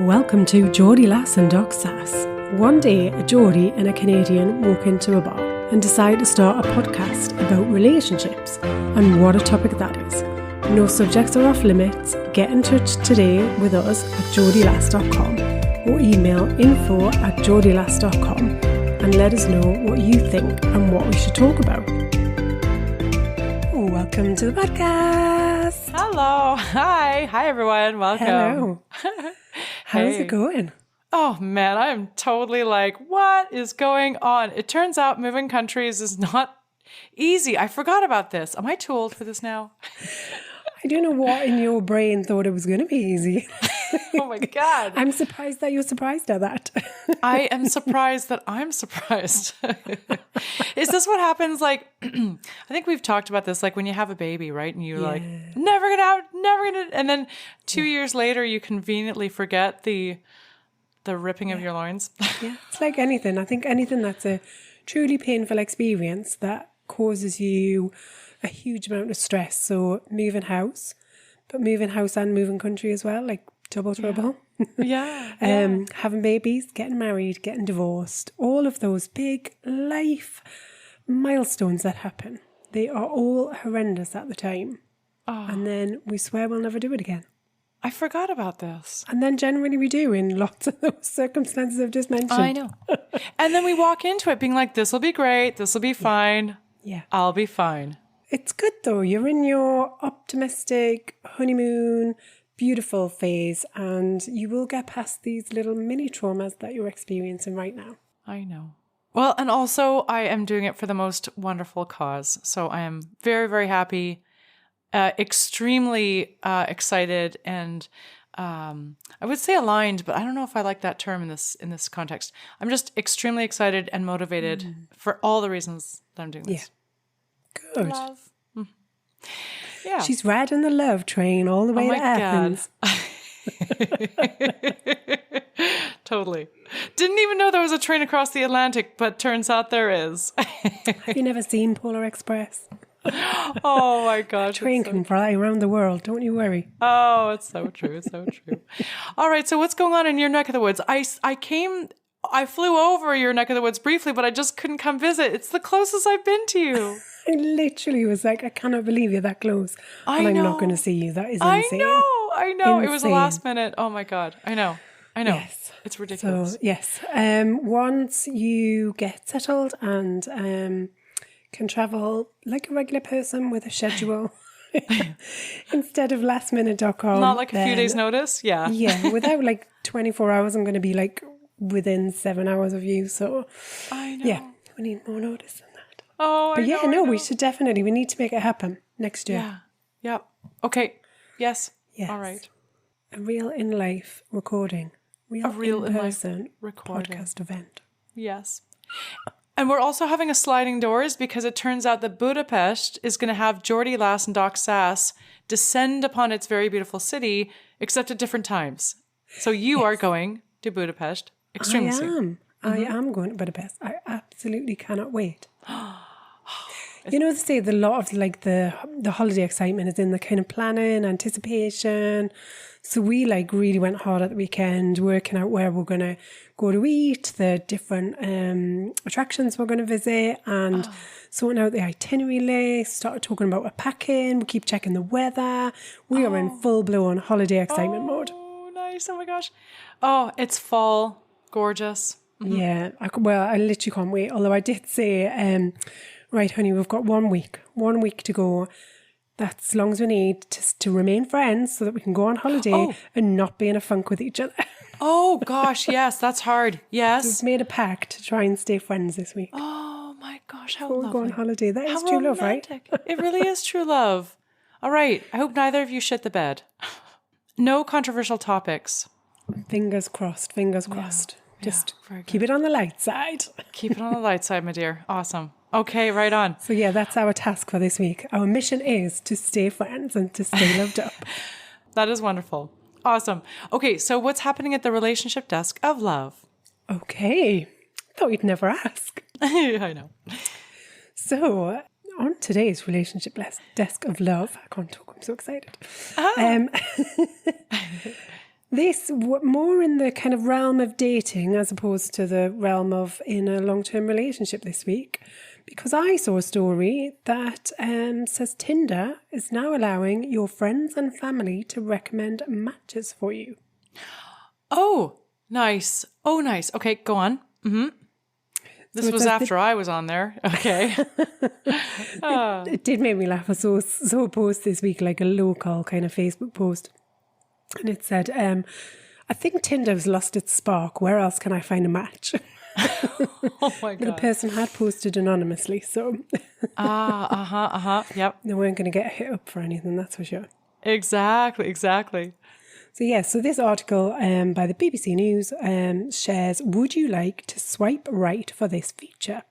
Welcome to Geordie Lass Doc Sass. One day, a Geordie and a Canadian walk into a bar and decide to start a podcast about relationships, and what a topic that is. No subjects are off limits. Get in touch today with us at geordielass.com or email info@geordielass.com and let us know what you think and what we should talk about. Welcome to the podcast. Hello. Hi everyone. Welcome. Hello. How's it going? Oh man, I am totally like, what is going on? It turns out moving countries is not easy. I forgot about this. Am I too old for this now? I don't know what in your brain thought it was going to be easy. Oh my God. I'm surprised that you're surprised at that. I am surprised that I'm surprised. Is this what happens? Like, I think we've talked about this, like when you have a baby, right? And you're like, never gonna. And then 2 years later, you conveniently forget the ripping of your loins. Yeah, it's like anything. I think anything that's a truly painful experience that causes you a huge amount of stress. So moving house and moving country as well, like double trouble. Yeah. Having babies, getting married, getting divorced, all of those big life milestones that happen, they are all horrendous at the time. Oh. And then we swear we'll never do it again. I forgot about this. And then generally we do in lots of those circumstances I've just mentioned. I know. And then we walk into it being like, this will be great. This will be fine. Yeah. I'll be fine. It's good though. You're in your optimistic honeymoon, beautiful phase, and you will get past these little mini traumas that you're experiencing right now. I know. Well, and also I am doing it for the most wonderful cause. So I am very, very happy, extremely excited, and I would say aligned, but I don't know if I like that term in this context. I'm just extremely excited and motivated for all the reasons that I'm doing this. Yeah. Good. Love. Yeah. She's riding the love train all the way to Athens. Totally. Didn't even know there was a train across the Atlantic, but turns out there is. Have you never seen Polar Express? Oh my gosh. Train can fly around the world, don't you worry. Oh, it's so true. It's so true. All right. So what's going on in your neck of the woods? I flew over your neck of the woods briefly, but I just couldn't come visit. It's the closest I've been to you. I literally was like, I cannot believe you're that close. And I'm not going to see you. That is insane. I know. Insane. It was the last minute. Oh my God. I know. Yes. It's ridiculous. So, yes. Once you get settled and can travel like a regular person with a schedule instead of lastminute.com. Not like a few days notice? Yeah. Yeah. Without like 24 hours, I'm going to be like within 7 hours of you. So, I know. Yeah, we need more notice than that. Oh, but I know. we should definitely, we need to make it happen next year. Yeah. Yep. Okay. Yes. Yes. All right. A real in-life recording. A real in-person recording. podcast event. Yes. And we're also having a sliding doors because it turns out that Budapest is going to have Geordie Lass Doc Sass descend upon its very beautiful city, except at different times. So you are going to Budapest extremely soon. I am going to Budapest. I absolutely cannot wait. You know, they say a lot of like the holiday excitement is in the kind of planning, anticipation. So we like really went hard at the weekend, working out where we're going to go to eat, the different attractions we're going to visit, and sorting out the itinerary list, started talking about our packing. We keep checking the weather. We are in full-blown holiday excitement mode. Oh, nice. Oh my gosh. Oh, it's fall. Gorgeous. Mm-hmm. Yeah. I literally can't wait. Although I did say, right, honey, we've got 1 week to go. That's as long as we need to remain friends so that we can go on holiday and not be in a funk with each other. Oh, gosh. Yes, that's hard. Yes. We've made a pact to try and stay friends this week. Oh, my gosh. How Before lovely. we go on holiday. That is true love, right? It really is true love. All right. I hope neither of you shit the bed. No controversial topics. Fingers crossed. Yeah. Just keep it on the light side. Keep it on the light side, my dear. Awesome. Okay, right on. So yeah, that's our task for this week. Our mission is to stay friends and to stay loved up. That is wonderful. Awesome. Okay, so what's happening at the relationship desk of love? Okay. Thought you'd never ask. I know. So on today's relationship desk of love, I can't talk, I'm so excited. this more in the kind of realm of dating as opposed to the realm of in a long-term relationship this week, because I saw a story that says Tinder is now allowing your friends and family to recommend matches for you. Oh, nice. Oh, nice. Okay, go on. Mm-hmm. This was after I was on there. Okay. It did make me laugh. I saw a post this week, like a local kind of Facebook post. And it said, I think Tinder's lost its spark. Where else can I find a match? Oh my God. The person had posted anonymously, so Yep. they weren't going to get hit up for anything, that's for sure. Exactly. So this article by the BBC News shares, would you like to swipe right for this feature?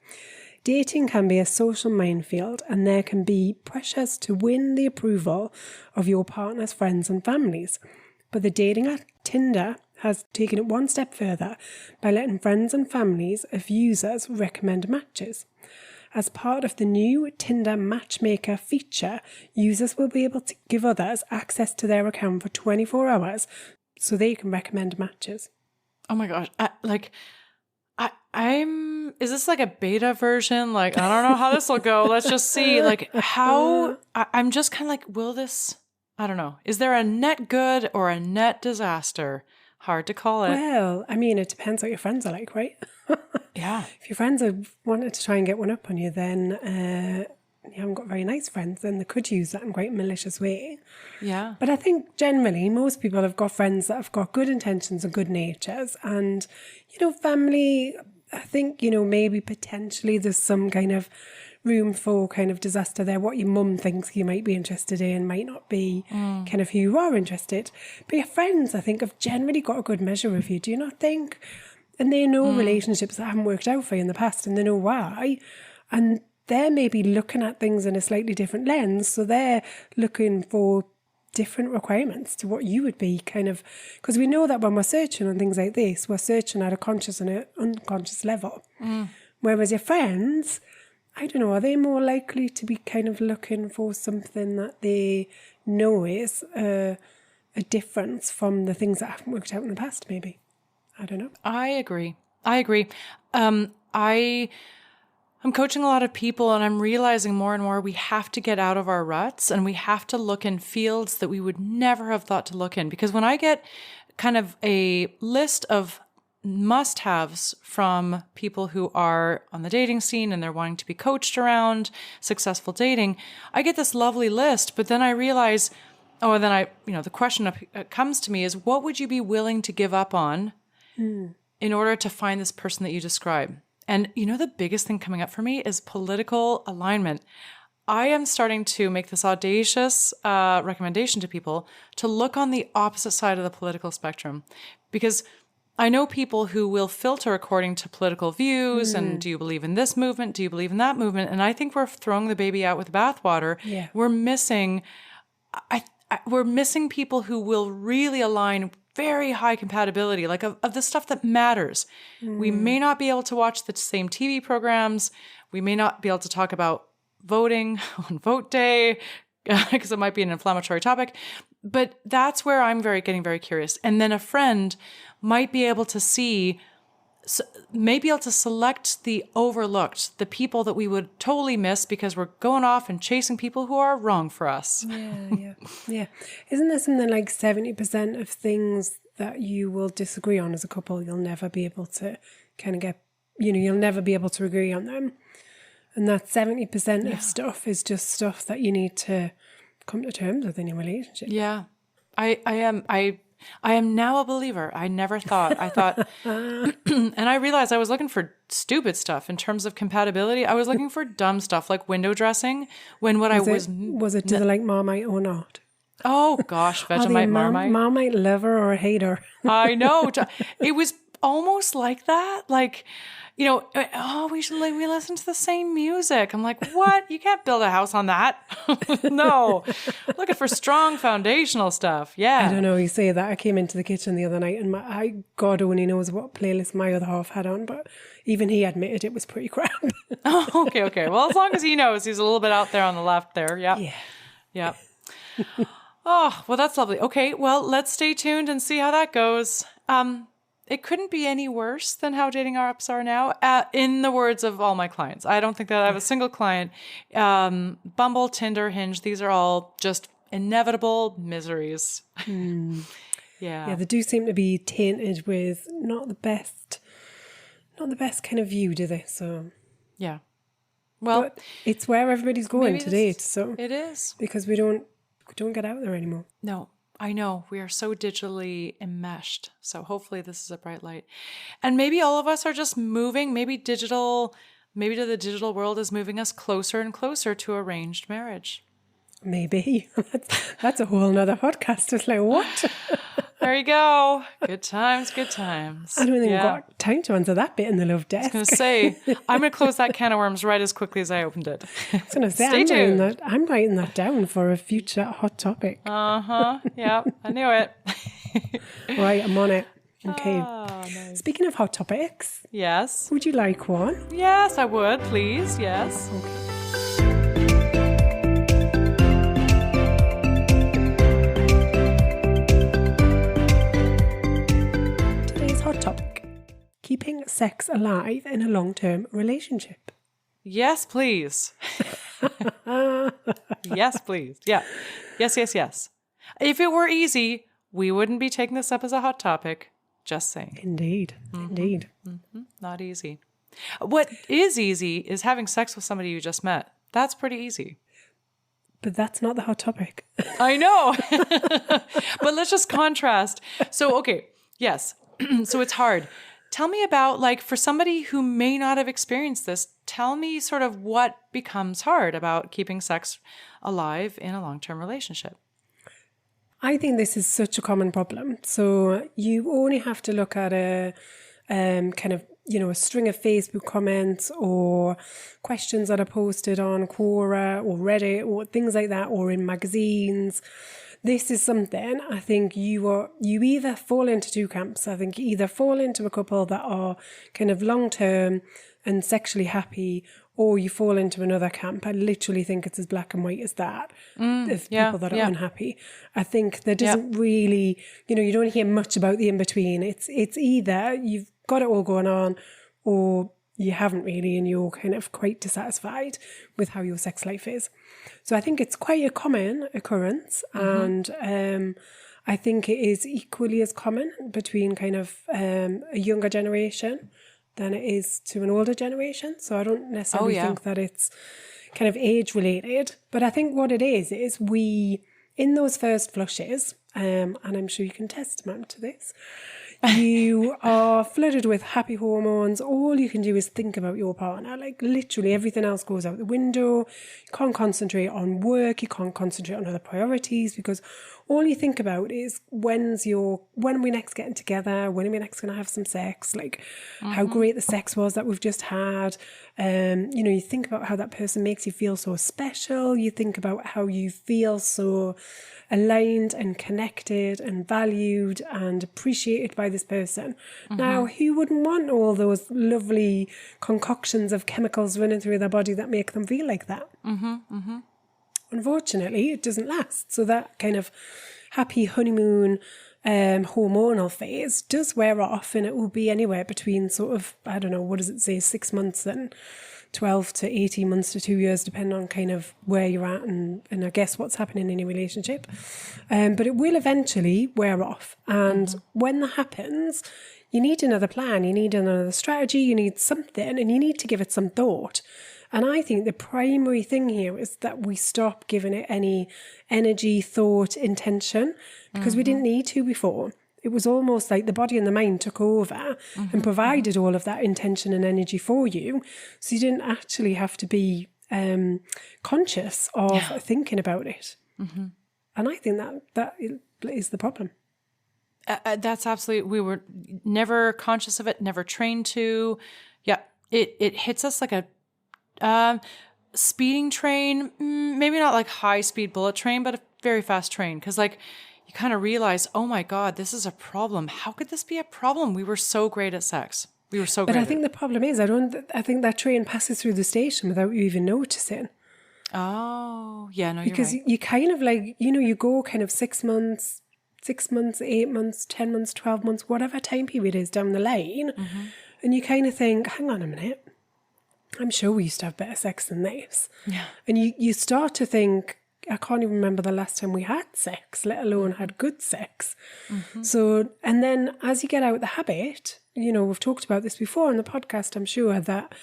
Dating can be a social minefield, and there can be pressures to win the approval of your partner's friends and families. But the dating app Tinder has taken it one step further by letting friends and families of users recommend matches. As part of the new Tinder Matchmaker feature, users will be able to give others access to their account for 24 hours so they can recommend matches. Oh my gosh. Is this like a beta version? Like, I don't know how this will go. Let's just see. Like, I'm just kind of like, will this, I don't know. Is there a net good or a net disaster? Hard to call it. Well, I mean, it depends what your friends are like, right? Yeah. If your friends are wanting to try and get one up on you, then you haven't got very nice friends, then they could use that in quite a malicious way. Yeah. But I think generally most people have got friends that have got good intentions and good natures. And, family, I think, maybe potentially there's some kind of room for kind of disaster there. What your mum thinks you might be interested in might not be kind of who you are interested. But your friends, I think, have generally got a good measure of you. Do you not think? And they know relationships that haven't worked out for you in the past, and they know why. And they're maybe looking at things in a slightly different lens. So they're looking for different requirements to what you would be kind of, because we know that when we're searching on things like this, we're searching at a conscious and an unconscious level. Whereas your friends, I don't know, are they more likely to be kind of looking for something that they know is a difference from the things that haven't worked out in the past, maybe? I don't know. I agree. I'm coaching a lot of people, and I'm realizing more and more we have to get out of our ruts, and we have to look in fields that we would never have thought to look in. Because when I get kind of a list of must-haves from people who are on the dating scene and they're wanting to be coached around successful dating, I get this lovely list, but then I realize, the question comes to me is, what would you be willing to give up on in order to find this person that you describe? And the biggest thing coming up for me is political alignment. I am starting to make this audacious recommendation to people to look on the opposite side of the political spectrum, because I know people who will filter according to political views and do you believe in this movement? Do you believe in that movement? And I think we're throwing the baby out with the bathwater. Yeah. We're missing people who will really align very high compatibility, like of the stuff that matters. We may not be able to watch the same TV programs. We may not be able to talk about voting on vote day because it might be an inflammatory topic. But that's where I'm getting very curious. And then a friend might be able to select the overlooked, the people that we would totally miss because we're going off and chasing people who are wrong for us. Yeah. Isn't there something like 70% of things that you will disagree on as a couple, you'll never be able to kind of get, you'll never be able to agree on them. And that 70% of stuff is just stuff that you need to come to terms with in your relationship. Yeah. I am now a believer. I never thought. I thought, and I realized I was looking for stupid stuff in terms of compatibility. I was looking for dumb stuff like window dressing when what Was it do they like Marmite or not? Oh gosh, Vegemite, Marmite. Marmite lover or hater? I know. It was almost like that. Like, we listen to the same music. I'm like, what? You can't build a house on that. No. Looking for strong foundational stuff. Yeah. I don't know. You say that. I came into the kitchen the other night and God only knows what playlist my other half had on, but even he admitted it was pretty crap. Oh, okay. Well, as long as he knows, he's a little bit out there on the left there. Yep. Yeah. Yeah. Oh, well, that's lovely. Okay, well, let's stay tuned and see how that goes. It couldn't be any worse than how dating apps are now, in the words of all my clients. I don't think that I have a single client. Bumble, Tinder, Hinge, these are all just inevitable miseries. Yeah, they do seem to be tainted with not the best kind of view, do they? So yeah. Well, but it's where everybody's going to date. So it is. Because we don't get out there anymore. No. I know we are so digitally enmeshed. So hopefully this is a bright light. And maybe all of us are just moving. Maybe the digital world is moving us closer and closer to arranged marriage. Maybe. That's a whole nother podcast. It's like, what? There you go. Good times, good times. I don't think we've got time to answer that bit in the love desk. I was going to say, I'm going to close that can of worms right as quickly as I opened it. I was going to say, I'm writing that down for a future hot topic. Yeah, I knew it. Right, I'm on it. Okay. Oh, nice. Speaking of hot topics. Yes. Would you like one? Yes, I would, please. Yes. Okay. Hot topic: keeping sex alive in a long-term relationship. Yes, please. Yes, please. Yeah. Yes. If it were easy, we wouldn't be taking this up as a hot topic. Just saying. Indeed. Not easy. What is easy is having sex with somebody you just met. That's pretty easy. But that's not the hot topic. I know. But let's just contrast. So, okay. Yes. So it's hard. Tell me about, like, for somebody who may not have experienced this, tell me sort of what becomes hard about keeping sex alive in a long-term relationship. I think this is such a common problem. So you only have to look at a kind of, a string of Facebook comments or questions that are posted on Quora or Reddit or things like that, or in magazines. This is something I think you either fall into two camps. I think you either fall into a couple that are kind of long-term and sexually happy, or you fall into another camp. I literally think it's as black and white as that, of people that are unhappy. I think there doesn't really, you don't hear much about the in-between. It's either you've got it all going on, or you haven't really, and you're kind of quite dissatisfied with how your sex life is. So I think it's quite a common occurrence, and I think it is equally as common between kind of a younger generation than it is to an older generation. So I don't necessarily think that it's kind of age related, but I think what it is we, in those first flushes, and I'm sure you can testament to this, you are flooded with happy hormones. All you can do is think about your partner. Like, literally everything else goes out the window. You can't concentrate on work. You can't concentrate on other priorities, because all you think about is when are we next getting together? When are we next going to have some sex? Like, how great the sex was that we've just had. You think about how that person makes you feel so special. You think about how you feel so aligned and connected and valued and appreciated by this person. Now, who wouldn't want all those lovely concoctions of chemicals running through their body that make them feel like that? Unfortunately, it doesn't last. So that kind of happy honeymoon hormonal phase does wear off, and it will be anywhere between sort of, I don't know, what does it say, 6 months and 12 to 18 months to 2 years, depending on kind of where you're at and I guess what's happening in your relationship. But it will eventually wear off. And when that happens, you need another plan, you need another strategy, you need something, and you need to give it some thought. And I think the primary thing here is that we stop giving it any energy, thought, intention, because we didn't need to before. It was almost like the body and the mind took over and provided all of that intention and energy for you. So you didn't actually have to be conscious of thinking about it. And I think that is the problem. That's absolutely, we were never conscious of it, never trained to. Yeah, it hits us like a speeding train, maybe not like high speed bullet train, but a very fast train. Because like you kind of realize, oh my God, this is a problem. How could this be a problem? We were so great at sex. We were so great. But I think the problem is, I think that train passes through the station without you even noticing. Oh, yeah, no, because you're right. you kind of like, you go kind of 6 months, 8 months, 10 months, 12 months, whatever time period is down the line. And you kind of think, hang on a minute, I'm sure we used to have better sex than this. Yeah. And you start to think, I can't even remember the last time we had sex, let alone had good sex. So, and then as you get out of the habit, we've talked about this before on the podcast, I'm sure, that,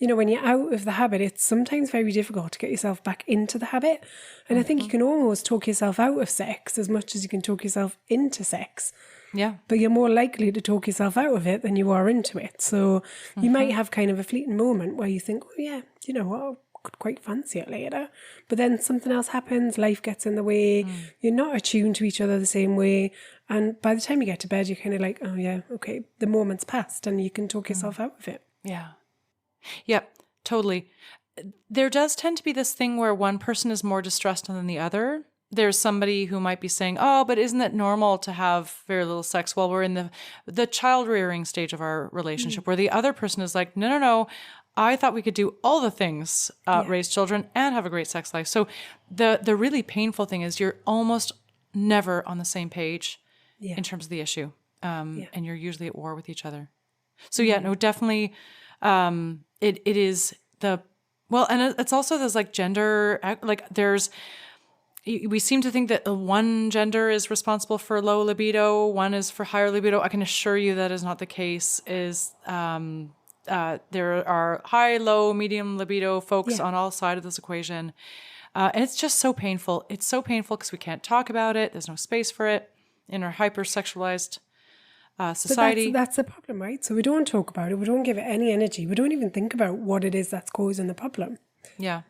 when you're out of the habit, it's sometimes very difficult to get yourself back into the habit. And I think you can almost talk yourself out of sex as much as you can talk yourself into sex. Yeah. But you're more likely to talk yourself out of it than you are into it. So you might have kind of a fleeting moment where you think, oh yeah, you know what, I could quite fancy it later. But then something else happens, life gets in the way, you're not attuned to each other the same way. And by the time you get to bed, you're kind of like, oh yeah, okay, the moment's passed and you can talk yourself out of it. Yeah. Yeah, totally. There does tend to be this thing where one person is more distressed than the other. There's somebody who might be saying, oh, but isn't it normal to have very little sex while we're in the child rearing stage of our relationship, where the other person is like, no, I thought we could do all the things, raise children and have a great sex life. So the really painful thing is you're almost never on the same page in terms of the issue. And you're usually at war with each other. So yeah, no, definitely it is and it's also there's like gender, like we seem to think that one gender is responsible for low libido, one is for higher libido. I can assure you that is not the case. There are high, low, medium libido folks on all sides of this equation. And it's just so painful. It's so painful because we can't talk about it. There's no space for it in our hyper-sexualized society. But that's the problem, right? So we don't talk about it. We don't give it any energy. We don't even think about what it is that's causing the problem. Yeah.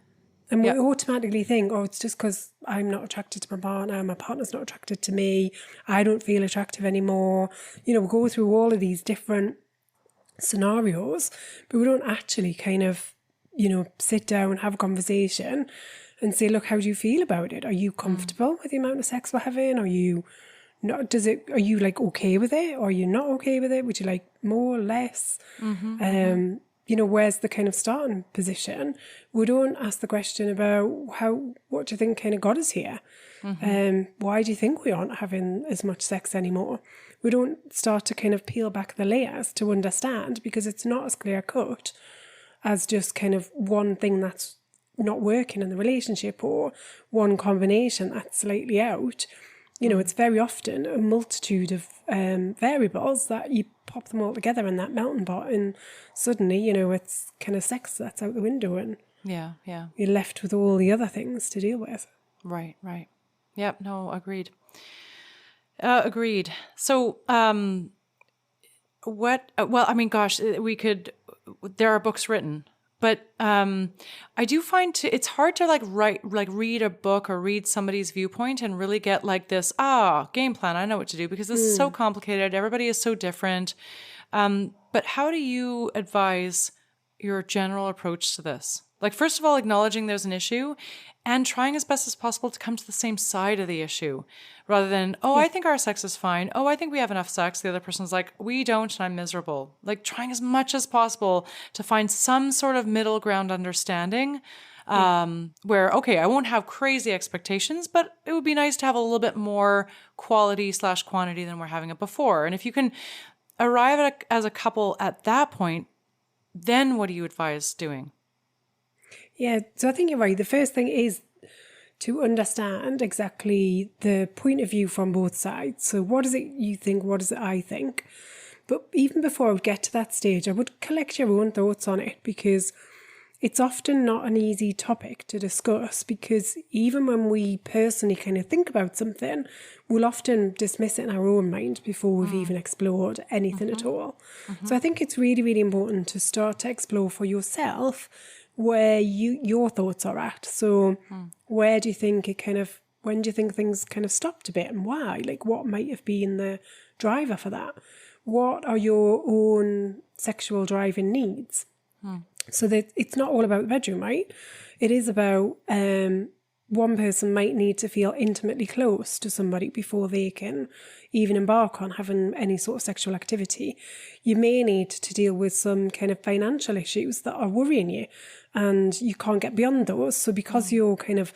And we automatically think, oh, it's just because I'm not attracted to my partner's not attracted to me, I don't feel attractive anymore. We go through all of these different scenarios, but we don't actually kind of, sit down, have a conversation and say, look, how do you feel about it? Are you comfortable with the amount of sex we're having? Are you not? Are you like okay with it? Or are you not okay with it? Would you like more, less? Where's the kind of starting position? We don't ask the question about what do you think kind of got us here? Why do you think we aren't having as much sex anymore? We don't start to kind of peel back the layers to understand, because it's not as clear cut as just kind of one thing that's not working in the relationship or one combination that's slightly out. It's very often a multitude of variables that you pop them all together in that melting pot, and suddenly, it's kind of sex that's out the window, and you're left with all the other things to deal with. Right. Yep. No, agreed. Agreed. So, there are books written. But I do find it's hard to read a book or read somebody's viewpoint and really get like this, game plan, I know what to do, because this is so complicated. Everybody is so different. But how do you advise your general approach to this? Like, first of all, acknowledging there's an issue and trying as best as possible to come to the same side of the issue, rather than, I think our sex is fine. I think we have enough sex. The other person's like, we don't, and I'm miserable. Like, trying as much as possible to find some sort of middle ground understanding, where, okay, I won't have crazy expectations, but it would be nice to have a little bit more quality/quantity than we're having it before. And if you can arrive as a couple at that point, then what do you advise doing? Yeah, so I think you're right. The first thing is to understand exactly the point of view from both sides. So what is it you think? What is it I think? But even before I would get to that stage, I would collect your own thoughts on it, because it's often not an easy topic to discuss, because even when we personally kind of think about something, we'll often dismiss it in our own mind before we've even explored anything at all. So I think it's really, really important to start to explore for yourself where your thoughts are at. So where do you think when do you think things kind of stopped a bit, and why? Like, what might have been the driver for that? What are your own sexual driving needs? So that it's not all about the bedroom, right? It is about one person might need to feel intimately close to somebody before they can even embark on having any sort of sexual activity. You may need to deal with some kind of financial issues that are worrying you. and you can't get beyond those. So because you're kind of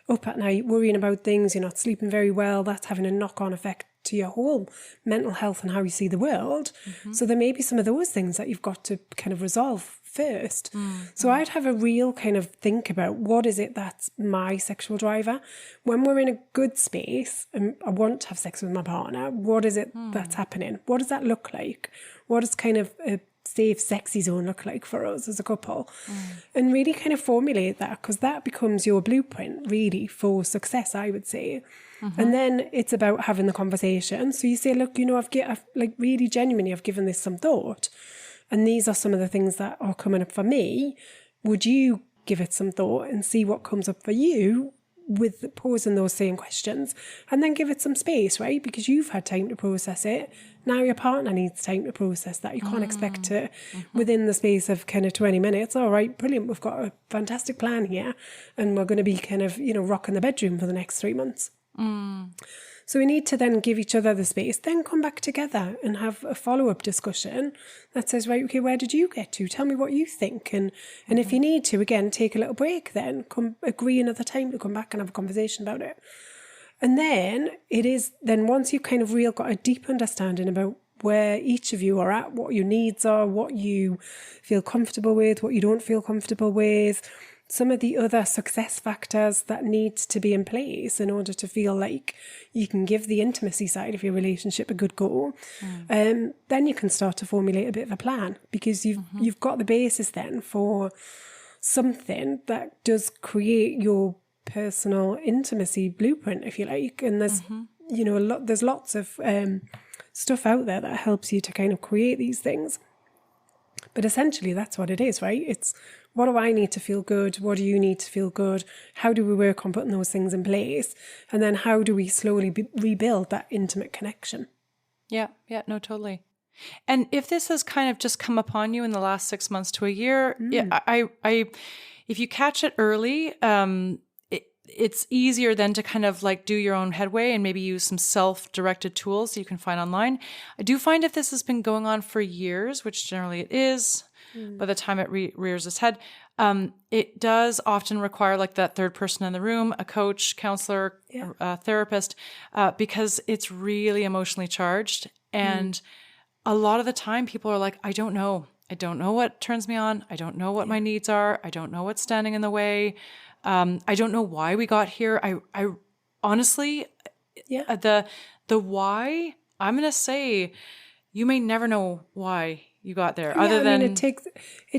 up at night worrying about things, you're not sleeping very well, that's having a knock-on effect to your whole mental health and how you see the world. So there may be some of those things that you've got to kind of resolve first. So I'd have a real kind of think about, what is it that's my sexual driver? When we're in a good space and I want to have sex with my partner, what is it that's happening? What does that look like? What does kind of a safe, sexy zone look like for us as a couple? And really kind of formulate that, because that becomes your blueprint really for success, I would say. And then it's about having the conversation. So you say, look, you know, I've like really genuinely, I've given this some thought, and these are some of the things that are coming up for me. Would you give it some thought and see what comes up for you with posing those same questions? And then give it some space, right? Because you've had time to process it. Now your partner needs time to process that. You can't expect to, within the space of kind of 20 minutes, all right, brilliant, we've got a fantastic plan here, and we're going to be kind of, you know, rocking the bedroom for the next 3 months. So we need to then give each other the space, then come back together and have a follow-up discussion that says, right, okay, where did you get to? Tell me what you think. And if you need to, again, take a little break then, come agree another time to come back and have a conversation about it. And then once you've kind of got a deep understanding about where each of you are at, what your needs are, what you feel comfortable with, what you don't feel comfortable with, some of the other success factors that need to be in place in order to feel like you can give the intimacy side of your relationship a good go, then you can start to formulate a bit of a plan, because you've got the basis then for something that does create your personal intimacy blueprint, if you like. And there's you know, there's lots of stuff out there that helps you to kind of create these things. But essentially that's what it is, right? It's, what do I need to feel good? What do you need to feel good? How do we work on putting those things in place? And then how do we slowly rebuild that intimate connection? Yeah, no, totally. And if this has kind of just come upon you in the last 6 months to a year, if you catch it early, it's easier then to kind of like do your own headway and maybe use some self-directed tools that you can find online. I do find if this has been going on for years, which generally it is, by the time it rears its head, it does often require like that third person in the room, a coach, counselor, a therapist, because it's really emotionally charged. And a lot of the time people are like, I don't know what turns me on. I don't know what my needs are. I don't know what's standing in the way. I don't know why we got here. I honestly, the why, I'm going to say you may never know why you got there, other than it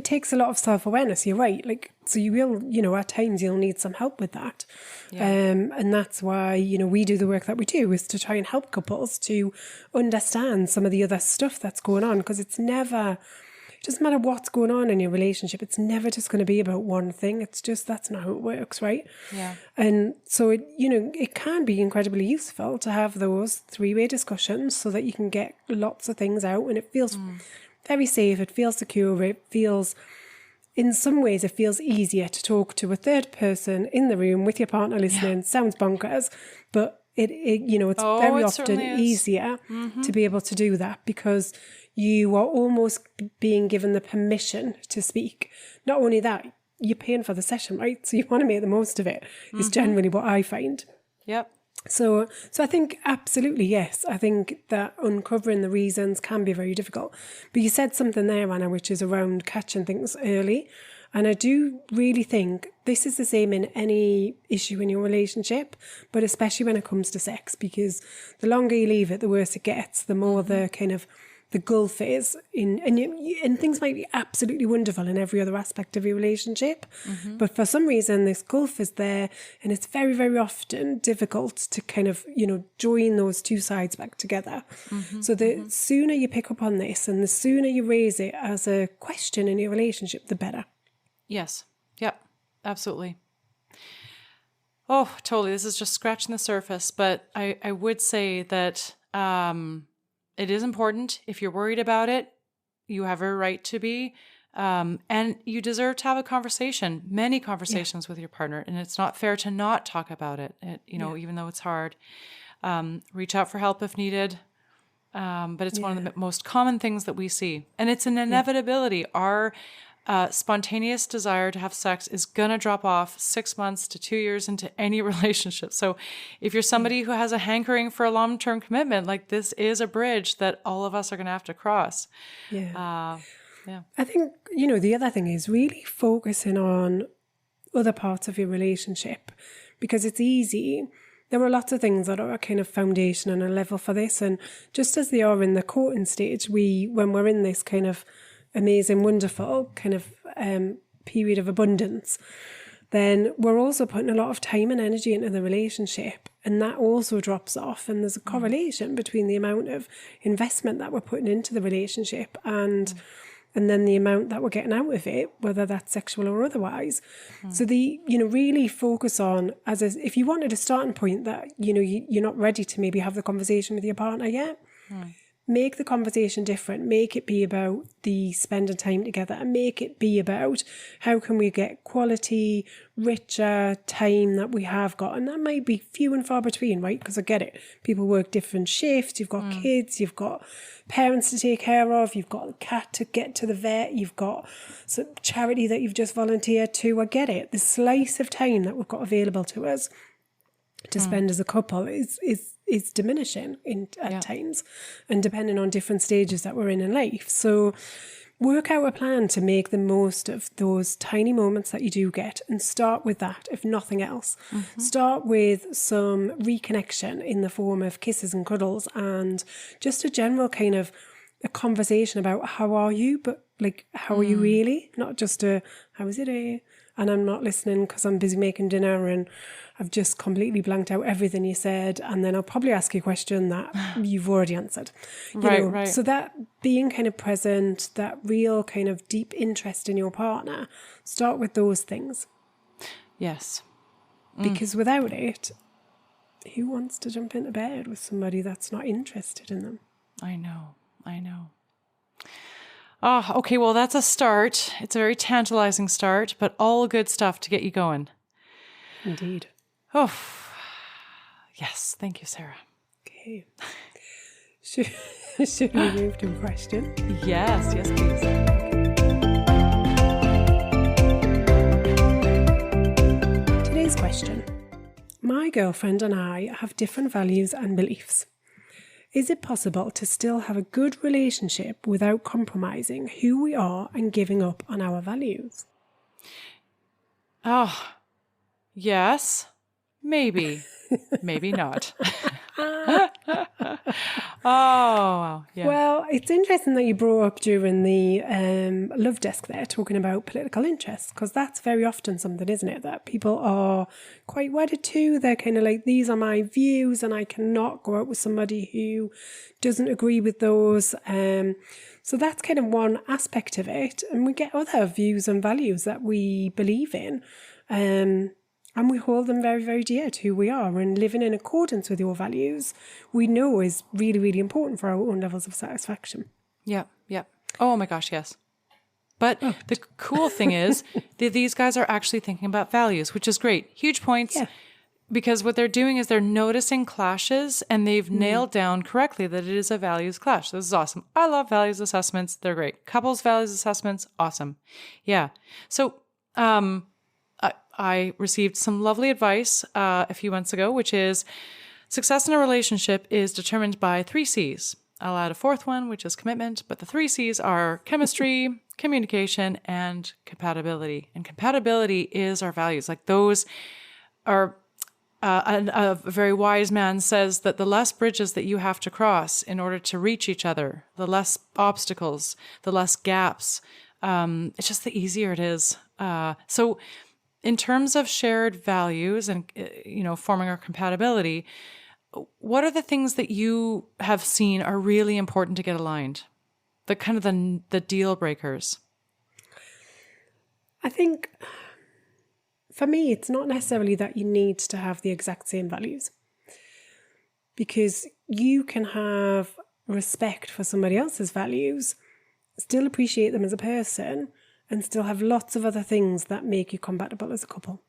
takes a lot of self-awareness. You're right. Like, so you will, you know, at times you'll need some help with that. And that's why, you know, we do the work that we do, is to try and help couples to understand some of the other stuff that's going on, because it doesn't matter what's going on in your relationship. It's never just going to be about one thing. It's just, that's not how it works, right? Yeah. And so, it can be incredibly useful to have those 3-way discussions so that you can get lots of things out, and it feels very safe. It feels secure. It feels, in some ways, it feels easier to talk to a third person in the room with your partner listening. Sounds bonkers, but it's very often easier to be able to do that, because you are almost being given the permission to speak. Not only that, you're paying for the session, right? So you want to make the most of it, is generally what I find. Yep. So I think absolutely, yes. I think that uncovering the reasons can be very difficult. But you said something there, Anna, which is around catching things early. And I do really think this is the same in any issue in your relationship, but especially when it comes to sex, because the longer you leave it, the worse it gets, the more the kind of the gulf is in, and things might be absolutely wonderful in every other aspect of your relationship, but for some reason this gulf is there, and it's very, very often difficult to kind of, join those two sides back together. So the sooner you pick up on this and the sooner you raise it as a question in your relationship, the better. Yes. Yep. Absolutely. Oh, totally. This is just scratching the surface, but I would say that it is important. If you're worried about it, you have a right to be, and you deserve to have a conversation, many conversations with your partner. And it's not fair to not talk about it, even though it's hard. Reach out for help if needed. But it's one of the most common things that we see. And it's an inevitability. Our spontaneous desire to have sex is going to drop off 6 months to 2 years into any relationship. So if you're somebody who has a hankering for a long-term commitment, like this is a bridge that all of us are going to have to cross. Yeah. Yeah. I think, the other thing is really focusing on other parts of your relationship, because it's easy. There are lots of things that are a kind of foundation and a level for this. And just as they are in the courting stage, when we're in this kind of amazing, wonderful kind of period of abundance, then we're also putting a lot of time and energy into the relationship. And that also drops off. And there's a correlation between the amount of investment that we're putting into the relationship and then the amount that we're getting out of it, whether that's sexual or otherwise. So really focus on, if you wanted a starting point that, you're not ready to maybe have the conversation with your partner yet, make the conversation different. Make it be about the spending time together, and make it be about how can we get quality, richer time that we have got. And that might be few and far between, right? Because I get it. People work different shifts. You've got kids, you've got parents to take care of, you've got a cat to get to the vet, you've got some charity that you've just volunteered to. I get it. The slice of time that we've got available to us to spend as a couple is diminishing at times, and depending on different stages that we're in life. So work out a plan to make the most of those tiny moments that you do get, and start with that, if nothing else. Start with some reconnection in the form of kisses and cuddles, and just a general kind of a conversation about how are you, but like, how are you really? Not just how is it? And I'm not listening because I'm busy making dinner and I've just completely blanked out everything you said. And then I'll probably ask you a question that you've already answered. Right. So that being kind of present, that real kind of deep interest in your partner, start with those things. Yes. Because without it, who wants to jump into bed with somebody that's not interested in them? I know. Oh, okay. Well, that's a start. It's a very tantalizing start, but all good stuff to get you going. Indeed. Oh, yes. Thank you, Sara. Okay. Should we move to a question? Yes, please. Today's question. My girlfriend and I have different values and beliefs. Is it possible to still have a good relationship without compromising who we are and giving up on our values? Oh, yes. Maybe. Maybe not. Oh, yeah. Well, it's interesting that you brought up during the Love Desk there talking about political interests, because that's very often something, isn't it, that people are quite wedded to. They're kind of like, these are my views and I cannot go out with somebody who doesn't agree with those. So that's kind of one aspect of it. And we get other views and values that we believe in. And we hold them very, very dear to who we are, and living in accordance with your values, we know is really, really important for our own levels of satisfaction. Yeah. Oh my gosh, yes. But the cool thing is that these guys are actually thinking about values, which is great. Huge points. Yeah. Because what they're doing is they're noticing clashes, and they've nailed down correctly that it is a values clash. This is awesome. I love values assessments. They're great. Couples values assessments. Awesome. Yeah. So, I received some lovely advice a few months ago, which is success in a relationship is determined by 3 C's. I'll add a 4th one, which is commitment, but the 3 C's are chemistry, communication, and compatibility. And compatibility is our values. Like, those are, a very wise man says that the less bridges that you have to cross in order to reach each other, the less obstacles, the less gaps, it's just the easier it is. So in terms of shared values and, forming our compatibility, what are the things that you have seen are really important to get aligned? The kind of the deal breakers? I think for me, it's not necessarily that you need to have the exact same values, because you can have respect for somebody else's values, still appreciate them as a person, and still have lots of other things that make you compatible as a couple.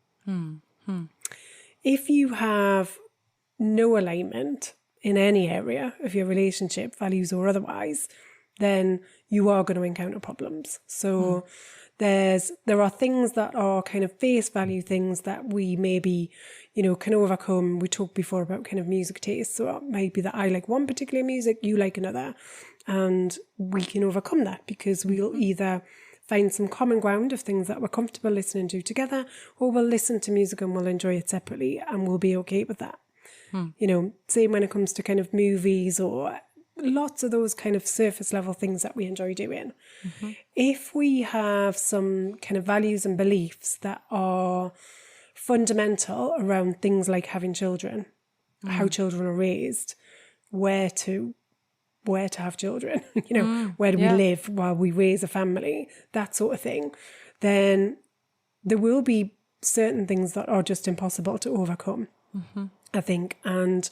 If you have no alignment in any area of your relationship, values or otherwise, then you are going to encounter problems. So there are things that are kind of face value things that we maybe, can overcome. We talked before about kind of music taste. So it might be that I like one particular music, you like another. And we can overcome that because we'll either find some common ground of things that we're comfortable listening to together, or we'll listen to music and we'll enjoy it separately and we'll be okay with that. Same when it comes to kind of movies or lots of those kind of surface level things that we enjoy doing. If we have some kind of values and beliefs that are fundamental around things like having children, how children are raised, where to have children, where do we live while we raise a family, that sort of thing, then there will be certain things that are just impossible to overcome, I think. And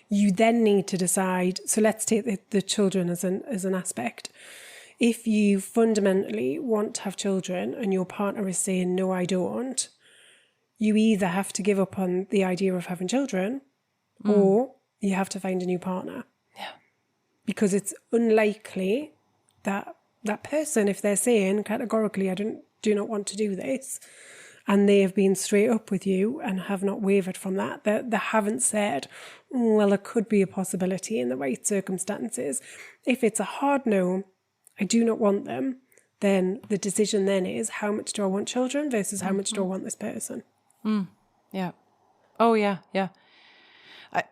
you then need to decide, so let's take the children as an aspect. If you fundamentally want to have children and your partner is saying, no, I don't, you either have to give up on the idea of having children or you have to find a new partner. Yeah. Because it's unlikely that that person, if they're saying categorically, I do not want to do this, and they have been straight up with you and have not wavered from that, they haven't said, well, it could be a possibility in the right circumstances. If it's a hard no, I do not want them, then the decision then is, how much do I want children versus how much do I want this person? Yeah. Oh, yeah, yeah.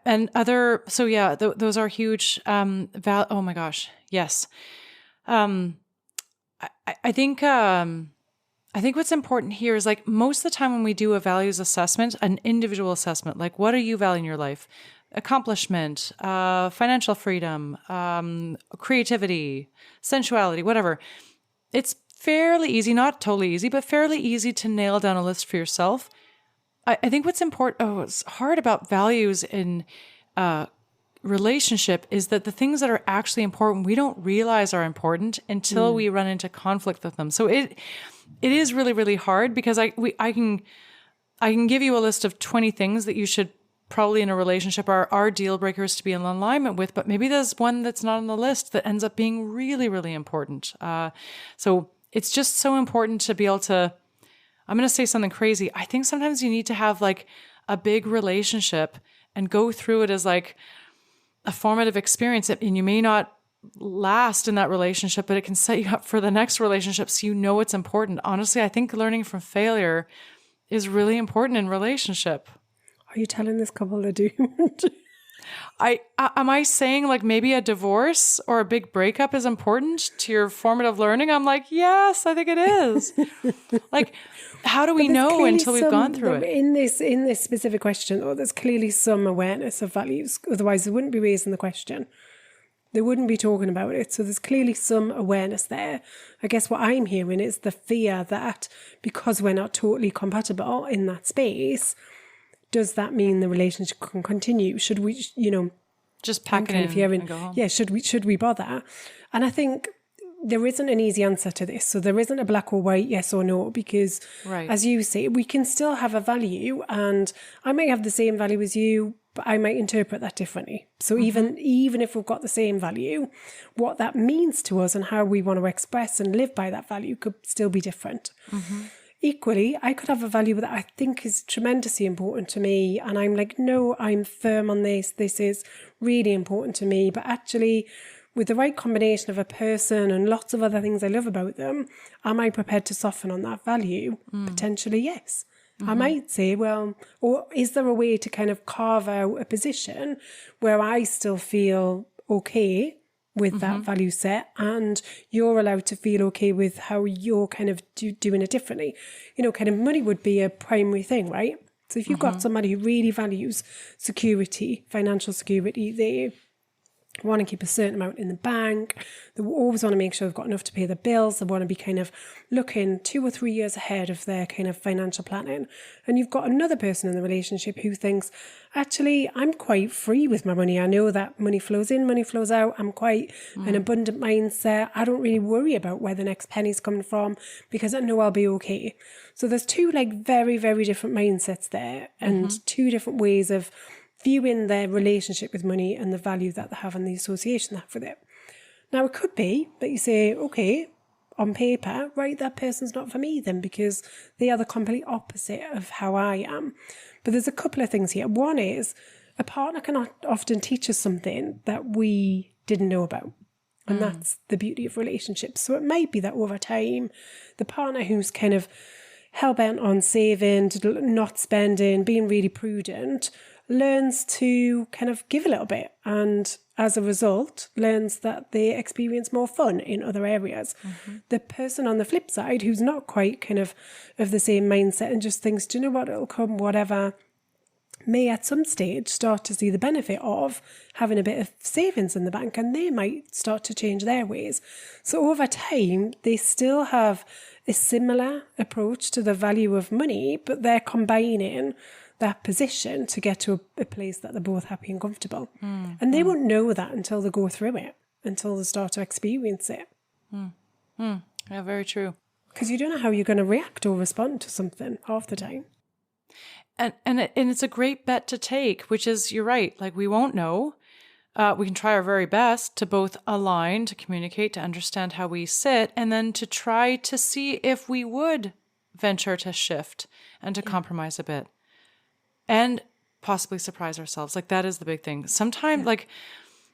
And those are huge. Oh my gosh, yes. I think what's important here is like most of the time when we do a values assessment, an individual assessment, like what are you valuing in your life? Accomplishment, financial freedom, creativity, sensuality, whatever. It's fairly easy, not totally easy, but fairly easy to nail down a list for yourself. I think what's important, what's hard about values in relationship is that the things that are actually important, we don't realize are important until we run into conflict with them. So it is really, really hard because I can give you a list of 20 things that you should probably in a relationship are deal breakers to be in alignment with, but maybe there's one that's not on the list that ends up being really, really important. So it's just so important to be able to, I'm going to say something crazy. I think sometimes you need to have like a big relationship and go through it as like a formative experience. And you may not last in that relationship, but it can set you up for the next relationship so you know it's important. Honestly, I think learning from failure is really important in relationship. Are you telling this couple they're doomed? Am I saying like maybe a divorce or a big breakup is important to your formative learning? I'm like, yes, I think it is. Like, how do we know until we've gone through it? In this specific question, there's clearly some awareness of values. Otherwise, they wouldn't be raising the question. They wouldn't be talking about it. So there's clearly some awareness there. I guess what I'm hearing is the fear that because we're not totally compatible in that space, does that mean the relationship can continue? Should we, just pack it in and go home? Yeah, should we bother? And I think there isn't an easy answer to this. So there isn't a black or white, yes or no, because as you say, we can still have a value, and I might have the same value as you, but I might interpret that differently. So even if we've got the same value, what that means to us and how we want to express and live by that value could still be different. Equally, I could have a value that I think is tremendously important to me, and I'm like, no, I'm firm on this. This is really important to me. But actually, with the right combination of a person and lots of other things I love about them, am I prepared to soften on that value? Potentially, yes. I might say, well, or is there a way to kind of carve out a position where I still feel okay with that value set, and you're allowed to feel okay with how you're kind of doing it differently. Kind of money would be a primary thing, right? So if you've got somebody who really values security, financial security, they want to keep a certain amount in the bank. They always want to make sure they've got enough to pay the bills. They want to be kind of looking 2 or 3 years ahead of their kind of financial planning. And you've got another person in the relationship who thinks, actually, I'm quite free with my money. I know that money flows in, money flows out. I'm quite an abundant mindset. I don't really worry about where the next penny's coming from because I know I'll be okay. So there's two very, very different mindsets there, and two different ways of viewing their relationship with money and the value that they have and the association they have with it. Now, it could be that you say, okay, on paper, right, that person's not for me then because they are the complete opposite of how I am. But there's a couple of things here. One is a partner can often teach us something that we didn't know about. And that's the beauty of relationships. So it might be that over time, the partner who's kind of hell-bent on saving, not spending, being really prudent, learns to kind of give a little bit. And as a result, learns that they experience more fun in other areas. The person on the flip side, who's not quite kind of the same mindset and just thinks, do you know what, it'll come, whatever, may at some stage start to see the benefit of having a bit of savings in the bank, and they might start to change their ways. So over time, they still have a similar approach to the value of money, but they're combining that position to get to a place that they're both happy and comfortable. And they won't know that until they go through it, until they start to experience it. Yeah, very true. Because you don't know how you're going to react or respond to something half the time. And it's a great bet to take, which is, you're right, like we won't know. We can try our very best to both align, to communicate, to understand how we sit, and then to try to see if we would venture to shift and to compromise a bit and possibly surprise ourselves. Like that is the big thing. Sometimes, like,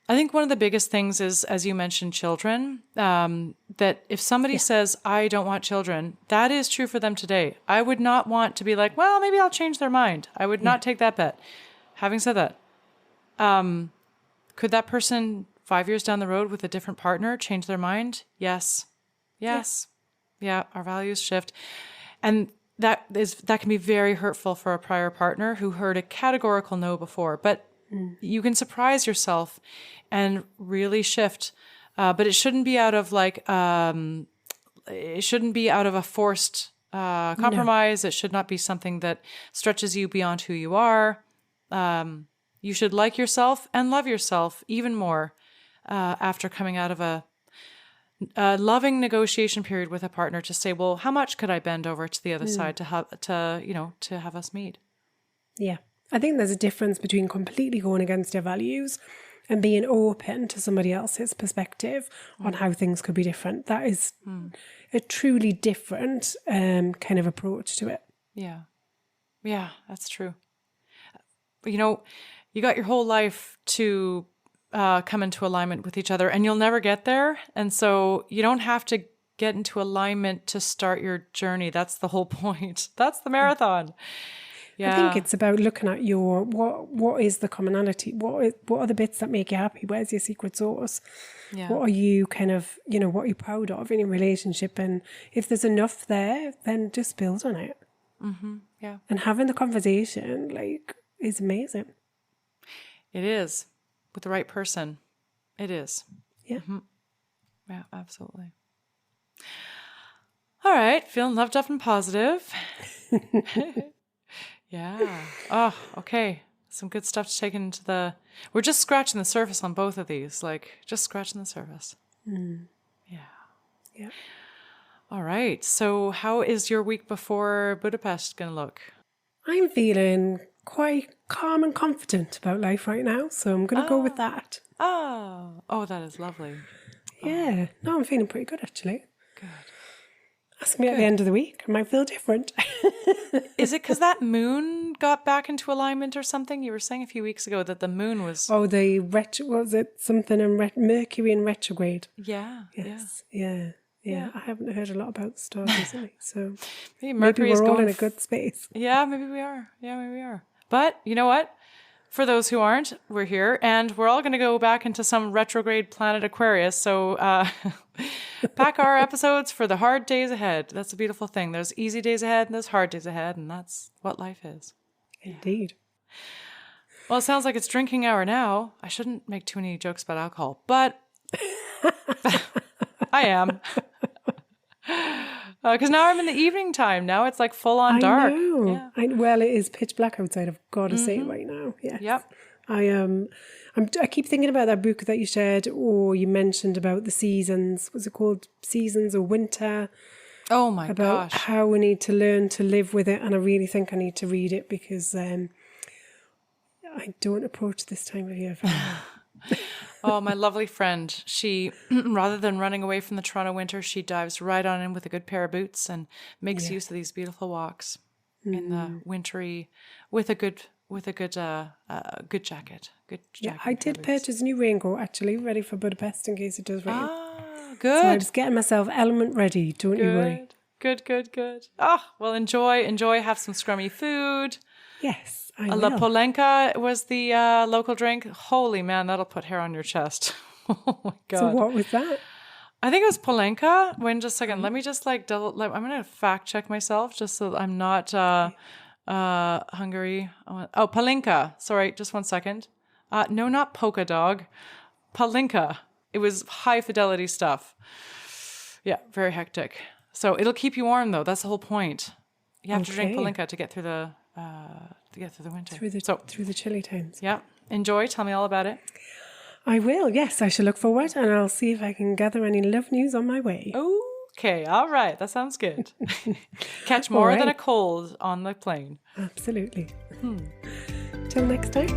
I think one of the biggest things is, as you mentioned, children, that if somebody says, I don't want children, that is true for them today. I would not want to be like, well, maybe I'll change their mind. I would not take that bet. Having said that, could that person 5 years down the road with a different partner change their mind? Yes. Yeah, our values shift. And that can be very hurtful for a prior partner who heard a categorical no before. But you can surprise yourself and really shift. But it shouldn't be out of a forced compromise. No. It should not be something that stretches you beyond who you are. You should like yourself and love yourself even more after coming out of a loving negotiation period with a partner to say, well, how much could I bend over to the other side to have us meet? Yeah. I think there's a difference between completely going against your values and being open to somebody else's perspective on how things could be different. That is a truly different kind of approach to it. Yeah, that's true. You know, you got your whole life to come into alignment with each other, and you'll never get there. And so you don't have to get into alignment to start your journey. That's the whole point. That's the marathon. Yeah. I think it's about looking at your, what is the commonality? What are the bits that make you happy? Where's your secret sauce? Yeah. What are you kind of, what are you proud of in your relationship? And if there's enough there, then just build on it. Yeah. And having the conversation, is amazing. It is. With the right person. It is. Yeah. Yeah, absolutely. All right. Feeling loved up and positive. Yeah. Oh, okay. Some good stuff to take into we're just scratching the surface on both of these. Just scratching the surface. Yeah. All right. So how is your week before Budapest going to look? I'm feeling quite calm and confident about life right now, so I'm going to go with that. Oh, that is lovely. Yeah. No, I'm feeling pretty good, actually. Good. Ask me at the end of the week. I might feel different. Is it because that moon got back into alignment or something? You were saying a few weeks ago that the moon was... Oh, was it something in Mercury in retrograde? Yeah. Yes. Yeah. I haven't heard a lot about the stars recently, so maybe we're all in a good space. Yeah, maybe we are. But you know what? For those who aren't, we're here, and we're all going to go back into some retrograde planet Aquarius. So pack our episodes for the hard days ahead. That's a beautiful thing. There's easy days ahead and there's hard days ahead, and that's what life is. Indeed. Well, it sounds like it's drinking hour now. I shouldn't make too many jokes about alcohol, but I am. Because now I'm in the evening time. Now it's full on dark. I know. Yeah. Well, it is pitch black outside. I've got to say right now. Yes. Yep. I keep thinking about that book that you shared, or you mentioned about the seasons. Was it called Seasons of Winter? Oh my gosh. About how we need to learn to live with it. And I really think I need to read it because I don't approach this time of year very well. Oh, my lovely friend. She, rather than running away from the Toronto winter, she dives right on in with a good pair of boots and makes use of these beautiful walks in the wintry with a good jacket. Yeah, I did purchase a new raincoat actually, ready for Budapest in case it does rain. Ah, good. So I'm just getting myself element ready. Don't you worry. Good. Oh, well, enjoy. Have some scrummy food. Yes, I La will. Polenka was the local drink. Holy man, that'll put hair on your chest. Oh my God. So what was that? I think it was Polenka. Wait just a second. Let me just I'm going to fact check myself just so that I'm not Hungary. Oh, Palinka. Sorry, just 1 second. No, not Polka Dog. Palinka. It was high fidelity stuff. Yeah, very hectic. So it'll keep you warm though. That's the whole point. You have to drink Palinka to get through the winter. Through the chilly times. Yeah. Enjoy. Tell me all about it. I will. Yes, I shall look forward, and I'll see if I can gather any love news on my way. Okay. All right. That sounds good. Catch more than a cold on the plane. Absolutely. Till next time.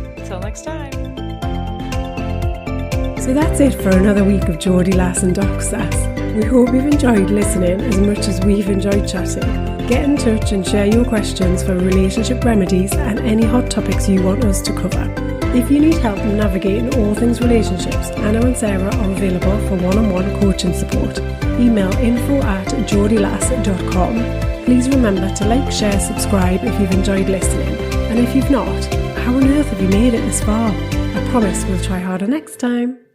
So that's it for another week of Geordie Lass and Doc Sass. We hope you've enjoyed listening as much as we've enjoyed chatting. Get in touch and share your questions for relationship remedies and any hot topics you want us to cover. If you need help navigating all things relationships, Anna and Sara are available for one-on-one coaching support. Email info@geordielass.com. Please remember to like, share, subscribe if you've enjoyed listening. And if you've not, how on earth have you made it this far? I promise we'll try harder next time.